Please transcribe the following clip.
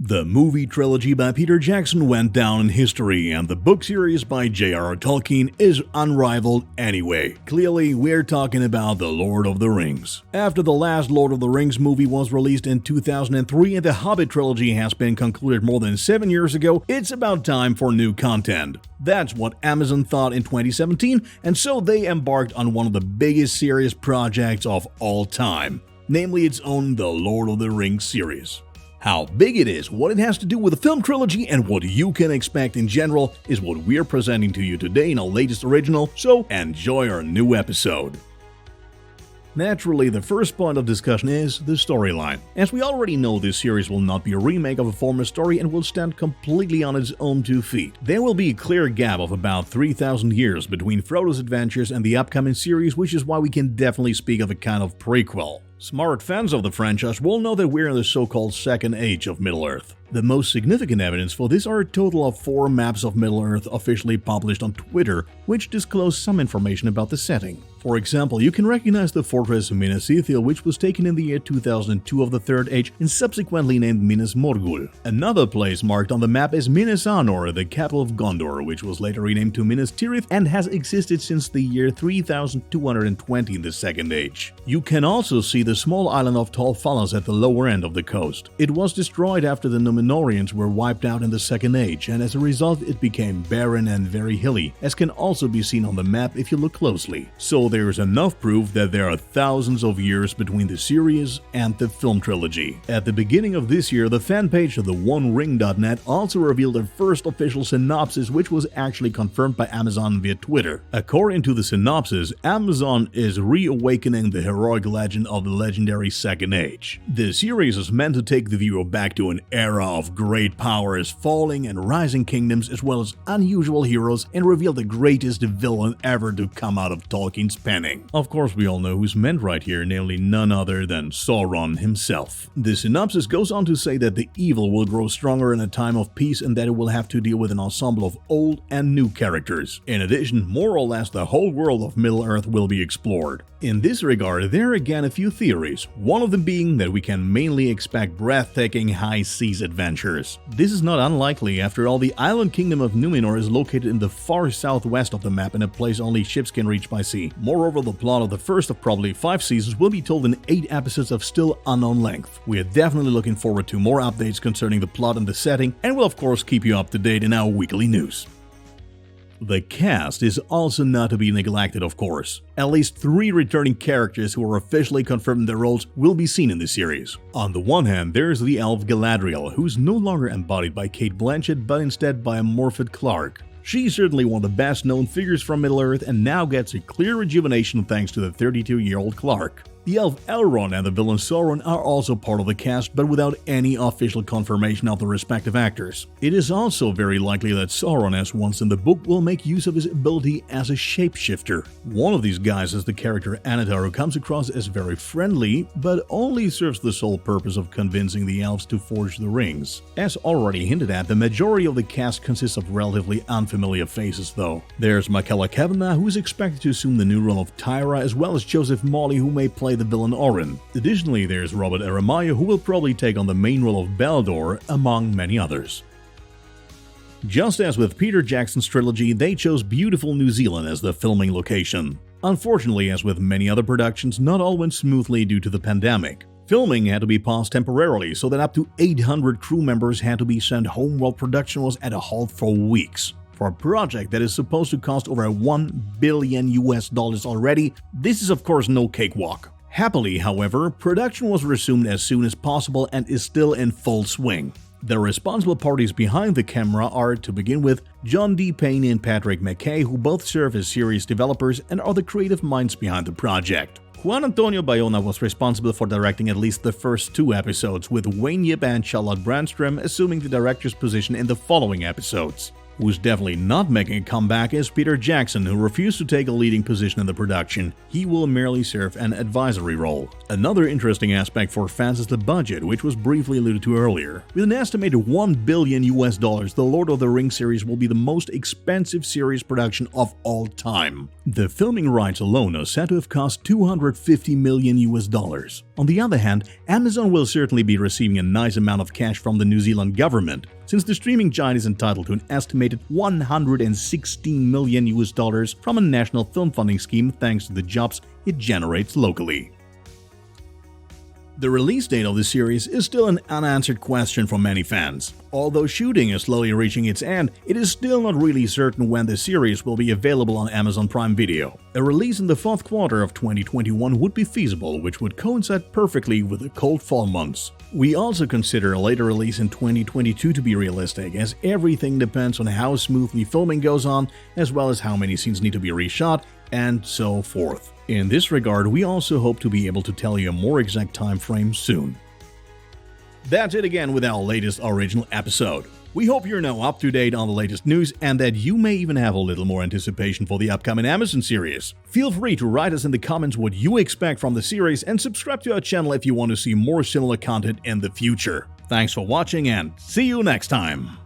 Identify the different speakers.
Speaker 1: The movie trilogy by Peter Jackson went down in history, and the book series by J.R.R. Tolkien is unrivaled anyway. Clearly, we're talking about The Lord of the Rings. After the last Lord of the Rings movie was released in 2003 and the Hobbit trilogy has been concluded more than 7 years ago, it's about time for new content. That's what Amazon thought in 2017, and so they embarked on one of the biggest series projects of all time, namely its own The Lord of the Rings series. How big it is, what it has to do with the film trilogy, and what you can expect in general is what we're presenting to you today in our latest original, so enjoy our new episode. Naturally, the first point of discussion is the storyline. As we already know, this series will not be a remake of a former story and will stand completely on its own 2 feet. There will be a clear gap of about 3,000 years between Frodo's adventures and the upcoming series, which is why we can definitely speak of a kind of prequel. Smart fans of the franchise will know that we're in the so-called Second Age of Middle-earth. The most significant evidence for this are a total of 4 maps of Middle-earth officially published on Twitter, which disclose some information about the setting. For example, you can recognize the fortress Minas Ithil, which was taken in the year 2002 of the Third Age and subsequently named Minas Morgul. Another place marked on the map is Minas Anor, the capital of Gondor, which was later renamed to Minas Tirith and has existed since the year 3220 in the Second Age. You can also see the small island of Tol Falas at the lower end of the coast. It was destroyed after the Númenóreans were wiped out in the Second Age, and as a result it became barren and very hilly, as can also be seen on the map if you look closely. So there's enough proof that there are thousands of years between the series and the film trilogy. At the beginning of this year, the fan page of the OneRing.net also revealed their first official synopsis, which was actually confirmed by Amazon via Twitter. According to the synopsis, Amazon is reawakening the heroic legend of the legendary Second Age. The series is meant to take the viewer back to an era of great powers, falling and rising kingdoms, as well as unusual heroes, and reveal the greatest villain ever to come out of Tolkien's penning. Of course, we all know who's meant right here, namely none other than Sauron himself. The synopsis goes on to say that the evil will grow stronger in a time of peace and that it will have to deal with an ensemble of old and new characters. In addition, more or less the whole world of Middle-earth will be explored. In this regard, there are again a few theories, one of them being that we can mainly expect breathtaking high seas adventures. This is not unlikely, after all the island kingdom of Númenor is located in the far southwest of the map in a place only ships can reach by sea. Moreover, the plot of the first of probably 5 seasons will be told in 8 episodes of still unknown length. We are definitely looking forward to more updates concerning the plot and the setting, and will of course keep you up to date in our weekly news. The cast is also not to be neglected, of course. At least 3 returning characters who are officially confirmed in their roles will be seen in the series. On the one hand, there's the elf Galadriel, who's no longer embodied by Cate Blanchett but instead by Morfydd Clark. She's certainly one of the best known figures from Middle-earth and now gets a clear rejuvenation thanks to the 32-year-old Clark. The elf Elrond and the villain Sauron are also part of the cast, but without any official confirmation of the respective actors. It is also very likely that Sauron, as once in the book, will make use of his ability as a shapeshifter. One of these guys is the character Anatar, who comes across as very friendly, but only serves the sole purpose of convincing the elves to forge the rings. As already hinted at, the majority of the cast consists of relatively unfamiliar faces though. There's Michaela Kavanagh, who is expected to assume the new role of Tyra, as well as Joseph Mawley, who may play the villain Orin. Additionally, there's Robert Aramayo, who will probably take on the main role of Beldor, among many others. Just as with Peter Jackson's trilogy, they chose beautiful New Zealand as the filming location. Unfortunately, as with many other productions, not all went smoothly due to the pandemic. Filming had to be paused temporarily, so that up to 800 crew members had to be sent home while production was at a halt for weeks. For a project that is supposed to cost over $1 billion already, this is of course no cakewalk. Happily, however, production was resumed as soon as possible and is still in full swing. The responsible parties behind the camera are, to begin with, John D. Payne and Patrick McKay, who both serve as series developers and are the creative minds behind the project. Juan Antonio Bayona was responsible for directing at least the first 2 episodes, with Wayne Yip and Charlotte Brandstrom assuming the director's position in the following episodes. Who's definitely not making a comeback is Peter Jackson, who refused to take a leading position in the production. He will merely serve an advisory role. Another interesting aspect for fans is the budget, which was briefly alluded to earlier. With an estimated $1 billion, the Lord of the Rings series will be the most expensive series production of all time. The filming rights alone are said to have cost $250 million. On the other hand, Amazon will certainly be receiving a nice amount of cash from the New Zealand government, since the streaming giant is entitled to an estimated $116 million from a national film funding scheme thanks to the jobs it generates locally. The release date of the series is still an unanswered question from many fans. Although shooting is slowly reaching its end, it is still not really certain when the series will be available on Amazon Prime Video. A release in the fourth quarter of 2021 would be feasible, which would coincide perfectly with the cold fall months. We also consider a later release in 2022 to be realistic, as everything depends on how smoothly filming goes on, as well as how many scenes need to be reshot, and so forth. In this regard, we also hope to be able to tell you a more exact time frame soon. That's it again with our latest original episode. We hope you're now up to date on the latest news and that you may even have a little more anticipation for the upcoming Amazon series. Feel free to write us in the comments what you expect from the series and subscribe to our channel if you want to see more similar content in the future. Thanks for watching and see you next time.